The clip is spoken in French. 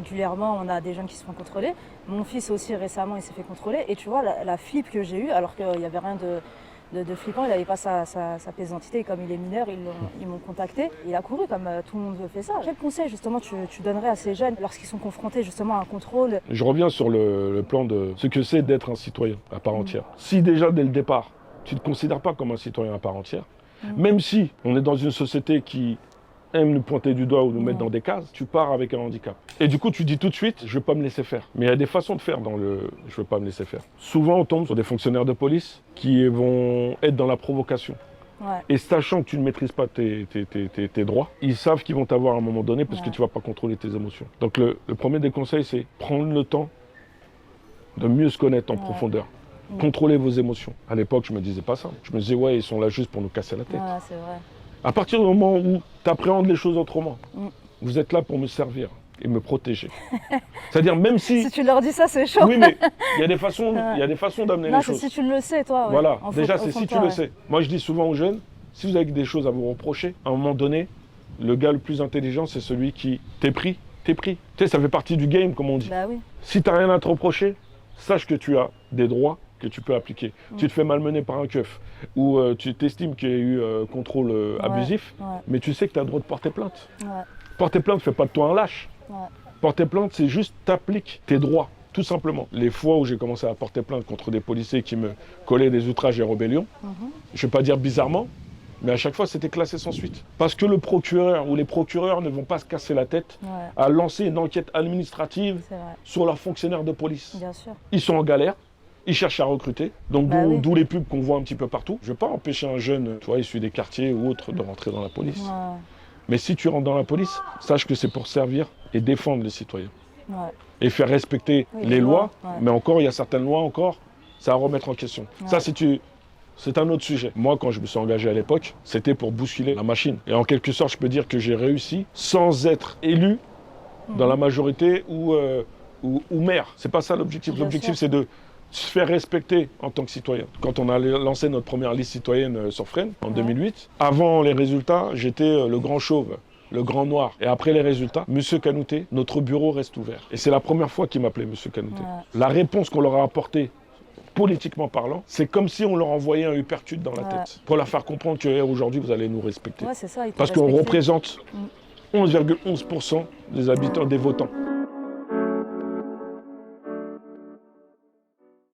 régulièrement, on a des jeunes qui se font contrôler. Mon fils aussi, récemment, il s'est fait contrôler. Et tu vois, la flip que j'ai eue, alors qu'il n'y avait rien de flippant, il n'avait pas sa pièce d'identité. Comme il est mineur, ils m'ont contacté. Il a couru comme tout le monde fait ça. Quel conseil, justement, tu donnerais à ces jeunes lorsqu'ils sont confrontés, justement, à un contrôle? Je reviens sur le plan de ce que c'est d'être un citoyen à part entière. Si déjà, dès le départ, tu ne te considères pas comme un citoyen à part entière, même si on est dans une société qui aime nous pointer du doigt ou nous mettre dans des cases, tu pars avec un handicap. Et du coup, tu dis tout de suite, je ne vais pas me laisser faire. Mais il y a des façons de faire dans le « je ne vais pas me laisser faire ». Souvent, on tombe sur des fonctionnaires de police qui vont être dans la provocation. Ouais. Et sachant que tu ne maîtrises pas tes droits, ils savent qu'ils vont t'avoir à un moment donné parce que tu ne vas pas contrôler tes émotions. Donc le premier des conseils, c'est prendre le temps de mieux se connaître en profondeur. Contrôler vos émotions. À l'époque, je ne me disais pas ça. Je me disais, ouais, ils sont là juste pour nous casser la tête. Ouais, c'est vrai. À partir du moment où tu appréhendes les choses autrement, vous êtes là pour me servir et me protéger. C'est-à-dire même si... Si tu leur dis ça, c'est chaud. Oui, mais il y a des façons d'amener les choses. Si tu le sais, toi. Ouais. Voilà, déjà, c'est si tu le sais. Moi, je dis souvent aux jeunes, si vous avez des choses à vous reprocher, à un moment donné, le gars le plus intelligent, c'est celui qui t'es pris. Tu sais, ça fait partie du game, comme on dit. Bah oui. Si tu n'as rien à te reprocher, sache que tu as des droits que tu peux appliquer. Tu te fais malmener par un keuf ou tu t'estimes qu'il y a eu contrôle abusif, mais tu sais que tu as le droit de porter plainte. Ouais. Porter plainte ne fait pas de toi un lâche. Ouais. Porter plainte, c'est juste t'appliques tes droits, tout simplement. Les fois où j'ai commencé à porter plainte contre des policiers qui me collaient des outrages et rébellions, je ne vais pas dire bizarrement, mais à chaque fois, c'était classé sans suite. Parce que le procureur ou les procureurs ne vont pas se casser la tête à lancer une enquête administrative sur leurs fonctionnaires de police. Bien sûr. Ils sont en galère. Ils cherchent à recruter, donc d'où les pubs qu'on voit un petit peu partout. Je ne vais pas empêcher un jeune, tu vois, issu des quartiers ou autre, de rentrer dans la police. Ouais. Mais si tu rentres dans la police, sache que c'est pour servir et défendre les citoyens. Ouais. Et faire respecter les lois, mais encore, il y a certaines lois encore, ça à remettre en question. Ça, c'est un autre sujet. Moi, quand je me suis engagé à l'époque, c'était pour bousculer la machine. Et en quelque sorte, je peux dire que j'ai réussi sans être élu dans la majorité ou maire. C'est pas ça l'objectif. L'objectif, c'est de se faire respecter en tant que citoyen. Quand on a lancé notre première liste citoyenne sur Fresnes en 2008, avant les résultats, j'étais le grand chauve, le grand noir. Et après les résultats, Monsieur Kanouté, notre bureau reste ouvert. Et c'est la première fois qu'il m'appelait Monsieur Kanouté. La réponse qu'on leur a apportée, politiquement parlant, c'est comme si on leur envoyait un uppercut dans la tête. Pour leur faire comprendre qu'aujourd'hui, vous allez nous respecter. Ouais, c'est ça, parce qu'on représente 11,11% des habitants, des votants.